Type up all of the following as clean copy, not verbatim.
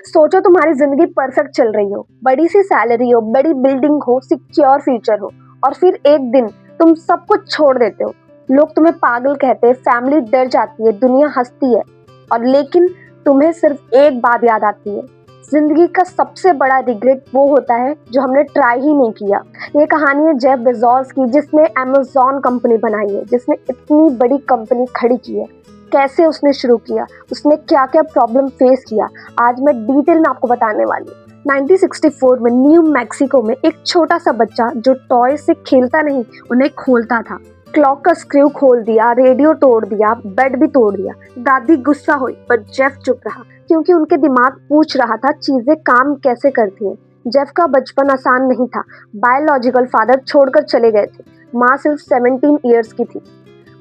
सोचो तुम्हारी जिंदगी परफेक्ट चल रही हो, बड़ी सी सैलरी हो, बड़ी बिल्डिंग हो, सिक्योर फ्यूचर हो, और फिर एक दिन तुम सब कुछ छोड़ देते हो। लोग तुम्हें पागल कहते हैं, फैमिली डर जाती है, दुनिया हंसती है, और लेकिन तुम्हें सिर्फ एक बात याद आती है। जिंदगी का सबसे बड़ा रिग्रेट वो होता है जो हमने ट्राई ही नहीं किया। ये कहानी है जेफ बेजोस की, जिसने अमेज़न कंपनी बनाई है, जिसने इतनी बड़ी कंपनी खड़ी की है। कैसे उसने शुरू किया, उसने क्या क्या प्रॉब्लम फेस किया, आज मैं डिटेल में आपको बताने वाली हूँ। 1964 में न्यू मैक्सिको में एक छोटा सा बच्चा जो टॉय से खेलता नहीं, उन्हें खोलता था। क्लॉक का स्क्रू खोल दिया, रेडियो तोड़ दिया, बेड भी तोड़ दिया। दादी गुस्सा हुई, पर जेफ चुप रहा, क्योंकि उनके दिमाग पूछ रहा था चीजें काम कैसे करती हैं। जेफ का बचपन आसान नहीं था। बायोलॉजिकल फादर छोड़कर चले गए थे, माँ सिर्फ 17 ईयर्स की थी।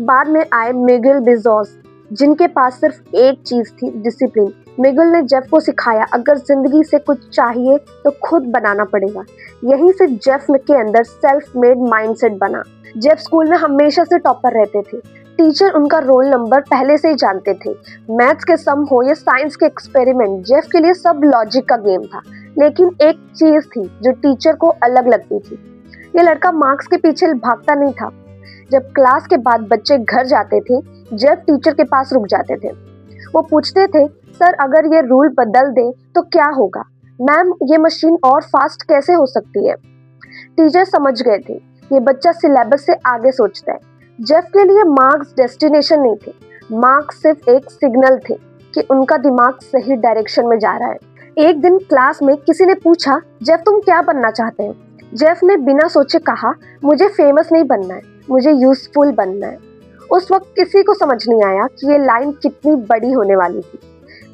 बाद में आए मिगेल बेजोस, जिनके पास सिर्फ एक चीज थी, डिसिप्लिन। मिगेल ने जेफ को सिखाया, अगर जिंदगी से कुछ चाहिए तो खुद बनाना पड़ेगा। यहीं से जेफ के अंदर सेल्फ मेड माइंडसेट बना। जेफ स्कूल में हमेशा से टॉपर रहते थे। टीचर उनका रोल नंबर पहले से ही जानते थे। मैथ्स के सम हो या साइंस के एक्सपेरिमेंट, जेफ के लिए सब लॉजिक का गेम था। लेकिन एक चीज थी जो टीचर को अलग लगती थी, ये लड़का मार्क्स के पीछे भागता नहीं था। जब क्लास के बाद बच्चे घर जाते थे, जेफ टीचर के पास रुक जाते थे। वो पूछते थे, सर अगर ये रूल बदल दें तो क्या होगा? मैम ये मशीन और फास्ट कैसे हो सकती है? टीचर समझ गए थे, ये बच्चा सिलेबस से आगे सोचता है। जेफ के लिए मार्क्स डेस्टिनेशन नहीं थे, मार्क्स सिर्फ एक सिग्नल थे कि उनका दिमाग सही डायरेक्शन में जा रहा है। एक दिन क्लास में किसी ने पूछा, जेफ तुम क्या बनना चाहते हैं? जेफ ने बिना सोचे कहा, मुझे फेमस नहीं बनना है, मुझे यूजफुल बनना है। उस वक्त किसी को समझ नहीं आया कि ये लाइन कितनी बड़ी होने वाली थी।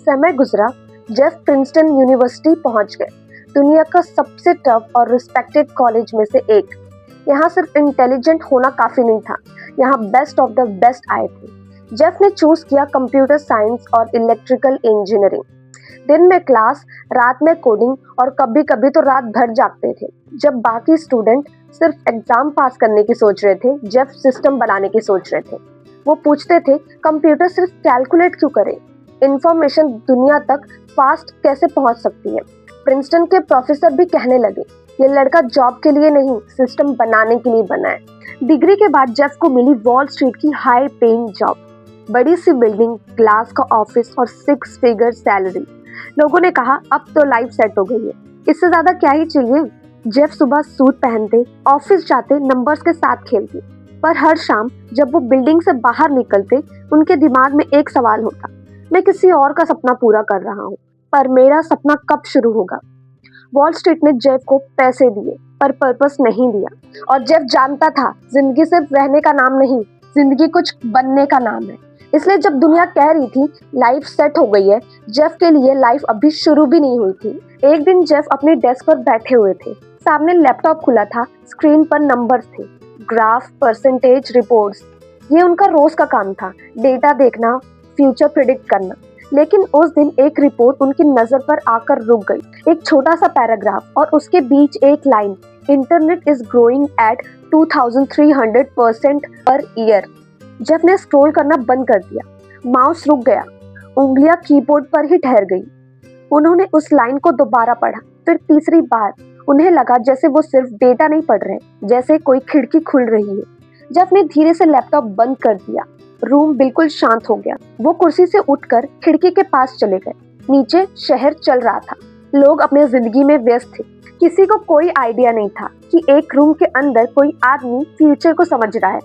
समय गुजरा, जेफ प्रिंसटन यूनिवर्सिटी पहुंच गए, दुनिया का सबसे टफ और रिस्पेक्टेड कॉलेज में से एक। यहाँ सिर्फ इंटेलिजेंट होना काफी नहीं था, यहाँ बेस्ट ऑफ द बेस्ट आए थे। जेफ ने चूज किया कंप्यूटर साइंस और इलेक्ट्रिकल इंजीनियरिंग। दिन में क्लास, रात में कोडिंग, और कभी कभी तो रात भर जागते थे। जब बाकी स्टूडेंट सिर्फ एग्जाम पास करने की सोच रहे थे, जेफ सिस्टम बनाने की सोच रहे थे। वो पूछते थे, कंप्यूटर सिर्फ कैलकुलेट क्यों करे? इंफॉर्मेशन दुनिया तक फास्ट कैसे पहुंच सकती है? प्रिंसटन के प्रोफेसर भी कहने लगे, ये लड़का जॉब के लिए नहीं, सिस्टम बनाने के लिए बना है। डिग्री के बाद जेफ को मिली वॉल स्ट्रीट की हाई पेइंग जॉब, बड़ी सी बिल्डिंग, ग्लास का ऑफिस और 6 फिगर सैलरी। लोगों ने कहा, अब तो लाइफ सेट हो गई है, इससे ज्यादा क्या ही चाहिए? जेफ सुबह सूट पहनते, ऑफिस जाते, नंबर्स के साथ खेलते, पर हर शाम जब वो बिल्डिंग से बाहर निकलते, उनके दिमाग में एक सवाल होता, मैं किसी और का सपना पूरा कर रहा हूँ, पर मेरा सपना कब शुरू होगा? वॉल स्ट्रीट ने जेफ को पैसे दिए, पर पर्पस नहीं दिया। और जेफ जानता था, जिंदगी सिर्फ रहने का नाम नहीं, जिंदगी कुछ बनने का नाम है। इसलिए जब दुनिया कह रही थी लाइफ सेट हो गई है, जेफ के लिए लाइफ अभी शुरू भी नहीं हुई थी। एक दिन जेफ अपनी डेस्क पर बैठे हुए थे, सामने लैपटॉप खुला था, स्क्रीन पर नंबर्स थे, ग्राफ, परसेंटेज, रिपोर्ट्स। ये उनका रोज का काम था, डेटा देखना, फ्यूचर प्रिडिक्ट करना। लेकिन उस दिन एक रिपोर्ट उनकी नजर पर आकर रुक गई। एक छोटा सा पैराग्राफ और उसके बीच एक line, internet is growing at 2300% per year. Jeff ने स्क्रॉल करना बंद कर दिया, माउस रुक गया, उंगलियां कीबोर्ड पर ही ठहर गई। उन्होंने उस लाइन को दोबारा पढ़ा, फिर तीसरी बार। उन्हें लगा जैसे वो सिर्फ डेटा नहीं पढ़ रहे, जैसे कोई खिड़की खुल रही है। जेफ ने धीरे से लैपटॉप बंद कर दिया, रूम बिल्कुल शांत हो गया। वो कुर्सी से उठकर खिड़की के पास चले गए। नीचे शहर चल रहा था, लोग अपने जिंदगी में व्यस्त थे। किसी को कोई आइडिया नहीं था कि एक रूम के अंदर कोई आदमी फ्यूचर को समझ रहा है।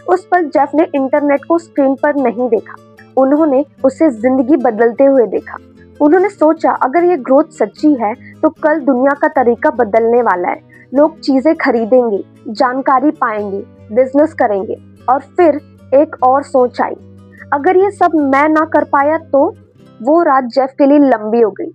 उस पर जेफ ने इंटरनेट को स्क्रीन पर नहीं देखा, उन्होंने उसे जिंदगी बदलते हुए देखा। उन्होंने सोचा, अगर ये ग्रोथ सच्ची है तो कल दुनिया का तरीका बदलने वाला है। लोग चीजें खरीदेंगे, जानकारी पाएंगे, बिजनेस करेंगे। और फिर एक और सोच आई, अगर ये सब मैं ना कर पाया तो? वो रात जेफ के लिए लंबी हो गई।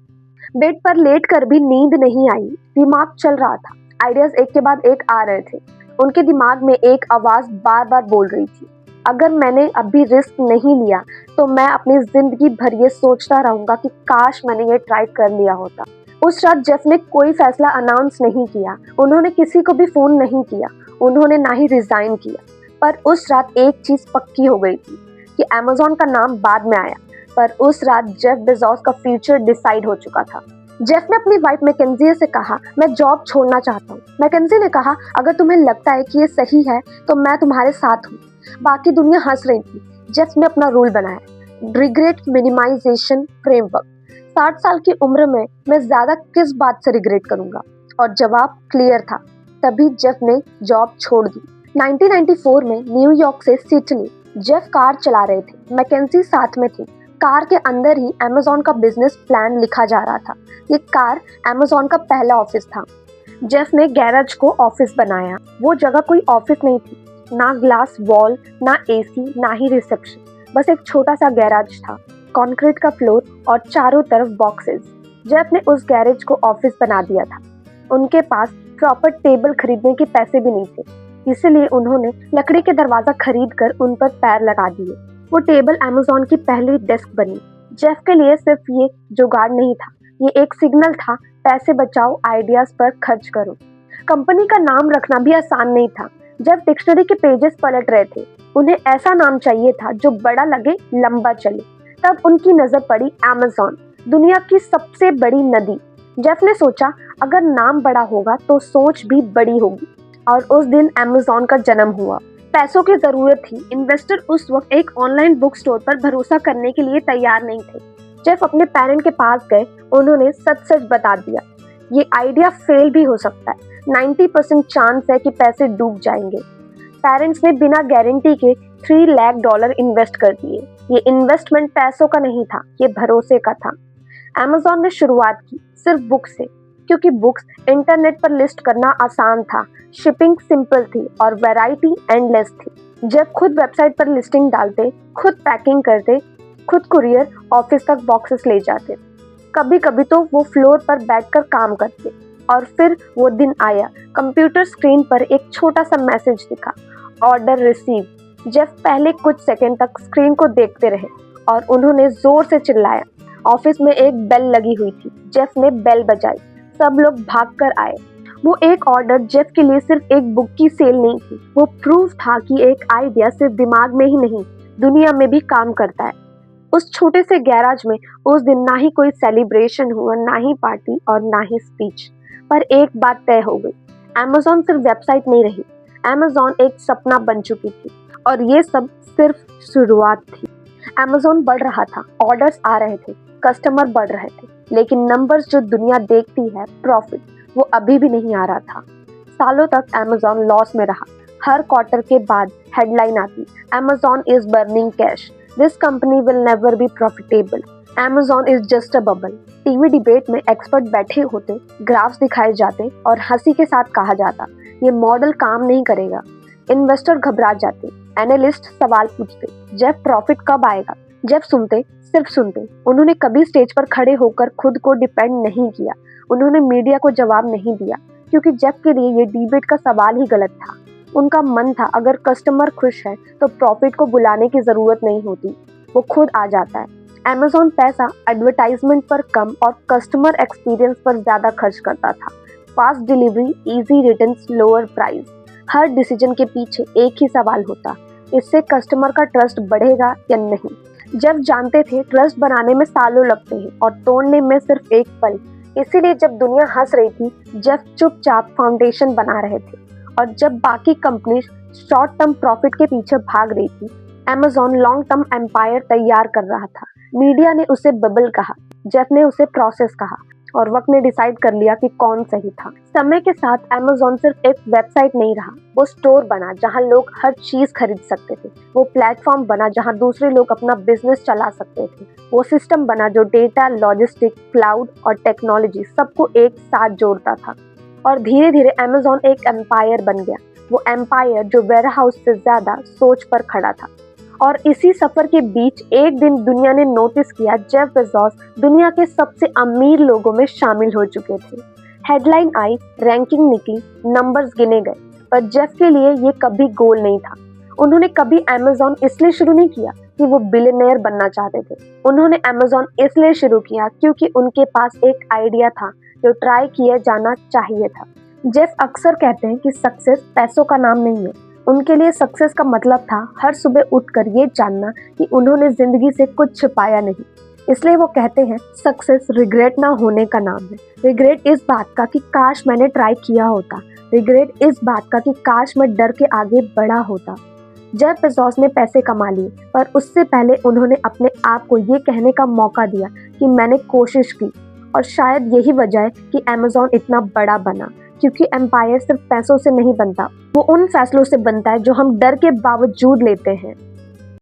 बेड पर लेट कर भी नींद नहीं आई, दिमाग चल रहा था, आइडियाज एक के बाद एक आ रहे थे। उनके दिमाग में एक आवाज बार बार बोल रही थी, अगर मैंने अभी रिस्क नहीं लिया तो मैं अपनी जिंदगी भर ये सोचता रहूंगा कि काश मैंने ये ट्राई कर लिया होता। उस रात जेफ ने कोई फैसला अनाउंस नहीं किया, उन्होंने किसी को भी फोन नहीं किया, उन्होंने ना ही रिजाइन किया। पर उस रात एक चीज पक्की हो गई थी कि अमेज़न का नाम बाद में आया, पर उस रात जेफ बेजोस का फ्यूचर डिसाइड हो चुका था। जेफ ने अपनी वाइफ मैकेंजी से कहा, मैं जॉब छोड़ना चाहता हूँ। मैकेंजी ने कहा, अगर तुम्हें लगता है कि ये सही है तो मैं तुम्हारे साथ हूँ। बाकी दुनिया हंस रही थी। जेफ ने अपना रूल बनाया, रिग्रेट मिनिमाइजेशन फ्रेमवर्क। 60 साल की उम्र में मैं ज्यादा किस बात से रिग्रेट करूंगा? और जवाब क्लियर था। तभी जेफ ने जॉब छोड़ दी। 1994 में न्यूयॉर्क से सिडनी जेफ कार चला रहे थे। मैकेंजी साथ में थी। कार के अंदर ही अमेज़न का बिजनेस प्लान लिखा जा रहा था। ये कार अमेज़न का पहला ऑफिस था। जेफ ने गैराज को ऑफिस बनाया। वो जगह कोई ऑफिस नहीं थी, ना ग्लास वॉल, ना एसी, ना ही रिसेप्शन। बस एक छोटा सा गैराज था, कंक्रीट का फ्लोर और चारों तरफ बॉक्सेस। जेफ ने उस गैरेज को ऑफिस बना दिया था। उनके पास प्रॉपर टेबल खरीदने के पैसे भी नहीं थे, इसीलिए उन्होंने लकड़ी के दरवाजा खरीद कर उन पर पैर लगा दिए। वो टेबल अमेज़न की पहली डेस्क बनी। जेफ के लिए सिर्फ ये जुगाड़ नहीं था, ये एक सिग्नल था, पैसे बचाओ, आइडियाज पर खर्च करो। कंपनी का नाम रखना भी आसान नहीं था। जब डिक्शनरी के पेजेस पलट रहे थे, उन्हें ऐसा नाम चाहिए था जो बड़ा लगे, लंबा चले। तब उनकी नजर पड़ी अमेज़न, दुनिया की सबसे बड़ी नदी। जेफ ने सोचा, अगर नाम बड़ा होगा तो सोच भी बड़ी होगी। और उस दिन अमेज़न का जन्म हुआ। पैसों की जरूरत थी। इन्वेस्टर उस वक्त एक ऑनलाइन बुक स्टोर पर भरोसा करने के लिए तैयार नहीं थे। जेफ अपने पेरेंट के पास गए, उन्होंने सच सच बता दिया, ये आइडिया फेल भी हो सकता है, 90% चांस है कि पैसे डूब जाएंगे। पेरेंट्स ने बिना गारंटी के $3 लाख इन्वेस्ट कर दिए। ये इन्वेस्टमेंट पैसों का नहीं था, ये भरोसे का था। अमेज़न ने शुरुआत की सिर्फ बुक से, क्योंकि बुक्स इंटरनेट पर लिस्ट करना आसान था, शिपिंग सिंपल थी और वैरायटी एंडलेस थी। जब खुद वेबसाइट पर लिस्टिंग डालते, खुद पैकिंग करते, खुद कुरियर ऑफिस तक बॉक्सेस ले जाते। कभी कभी तो वो फ्लोर पर बैठकर काम करते। और फिर वो दिन आया, कंप्यूटर स्क्रीन पर एक छोटा सा मैसेज दिखा, ऑर्डर रिसीव। जेफ पहले कुछ सेकंड तक स्क्रीन को देखते रहे और उन्होंने जोर से चिल्लाया। ऑफिस में एक बेल लगी हुई थी। जेफ ने बेल बजाई, सब लोग भागकर आए। वो एक ऑर्डर जेफ के लिए सिर्फ एक बुक की सेल नहीं थी, वो प्रूफ था कि एक आइडिया सिर्फ दिमाग में ही नहीं, दुनिया में भी काम करता है। उस छोटे से गैराज में उस दिन ना ही कोई सेलिब्रेशन हुआ, ना ही पार्टी और ना ही स्पीच। पर एक बात तय हो गई, अमेज़न सिर्फ वेबसाइट नहीं रही, अमेज़न एक सपना बन चुकी थी। और ये सब सिर्फ शुरुआत थी। अमेज़न बढ़ रहा था, ऑर्डर्स आ रहे थे, कस्टमर बढ़ रहे थे, लेकिन नंबर्स जो दुनिया देखती है, प्रॉफिट, वो अभी भी नहीं आ रहा था। सालों तक अमेज़न लॉस में रहा। हर क्वार्टर के बाद हेडलाइन आती, Amazon is burning cash, this company will never be profitable, Amazon is just a bubble. TV debate में एक्सपर्ट बैठे होते, ग्राफ्स दिखाए जाते और हंसी के साथ कहा जाता, ये मॉडल काम नहीं करेगा। इन्वेस्टर घबरा जाते, एनालिस्ट सवाल पूछते, जेफ प्रॉफिट कब आएगा? जेफ सुनते, सिर्फ सुनते। उन्होंने कभी स्टेज पर खड़े होकर खुद को डिपेंड नहीं किया, उन्होंने मीडिया को जवाब नहीं दिया, क्योंकि जेफ के लिए ये डिबेट का सवाल ही गलत था। उनका मन था, अगर कस्टमर खुश है तो प्रॉफिट को बुलाने की जरूरत नहीं होती, वो खुद आ जाता है। अमेज़न पैसा एडवर्टाइजमेंट पर कम और कस्टमर एक्सपीरियंस पर ज्यादा खर्च करता था। Fast delivery, easy returns, lower price. हर डिसीजन के पीछे एक ही सवाल होता, इससे कस्टमर का ट्रस्ट बढ़ेगा या नहीं। जब जानते थे ट्रस्ट बनाने में सालों लगते हैं और तोड़ने में सिर्फ एक पल। इसीलिए जब दुनिया हंस रही थी, जब चुपचाप फाउंडेशन बना रहे थे और जब बाकी कंपनी शॉर्ट टर्म प्रॉफिट के पीछे भाग रही थी, अमेज़न लॉन्ग टर्म एम्पायर तैयार कर रहा था। मीडिया ने उसे बबल कहा, जेफ ने उसे प्रोसेस कहा और वक्त ने डिसाइड कर लिया कि कौन सही था। समय के साथ अमेज़न सिर्फ एक वेबसाइट नहीं रहा, वो स्टोर बना जहां लोग हर चीज खरीद सकते थे। वो प्लेटफॉर्म बना जहां दूसरे लोग अपना बिजनेस चला सकते थे। वो सिस्टम बना जो डेटा, लॉजिस्टिक, क्लाउड और टेक्नोलॉजी सबको एक साथ जोड़ता था। और धीरे धीरे अमेज़न एक एम्पायर बन गया, वो एम्पायर जो वेयरहाउस से ज्यादा सोच पर खड़ा था। और इसी सफर के बीच एक दिन दुनिया ने नोटिस किया, जेफ बेजोस दुनिया के सबसे अमीर लोगों में शामिल हो चुके थे। हेडलाइन आई, रैंकिंग निकली, नंबर्स गिने गए, पर जेफ के लिए ये कभी गोल नहीं था। उन्होंने कभी अमेज़न इसलिए शुरू नहीं किया कि वो बिलियनेयर बनना चाहते थे। उन्होंने अमेज़न इसलिए शुरू किया क्योंकि उनके पास एक आइडिया था जो ट्राई किया जाना चाहिए था। जेफ अक्सर कहते हैं कि सक्सेस पैसों का नाम नहीं है। उनके लिए सक्सेस का मतलब था हर सुबह उठकर ये जानना कि उन्होंने जिंदगी से कुछ छिपाया नहीं। इसलिए वो कहते हैं सक्सेस रिग्रेट ना होने का नाम है। रिग्रेट इस बात का कि काश मैंने ट्राई किया होता। रिग्रेट इस बात का कि काश मैं डर के आगे बढ़ा होता। जेफ बेज़ोस ने पैसे कमा लिए, पर उससे पहले उन्होंने अपने आप को ये कहने का मौका दिया कि मैंने कोशिश की। और शायद यही वजह है कि अमेज़न इतना बड़ा बना, क्योंकि एम्पायर सिर्फ पैसों से नहीं बनता, वो उन फैसलों से बनता है जो हम डर के बावजूद लेते हैं।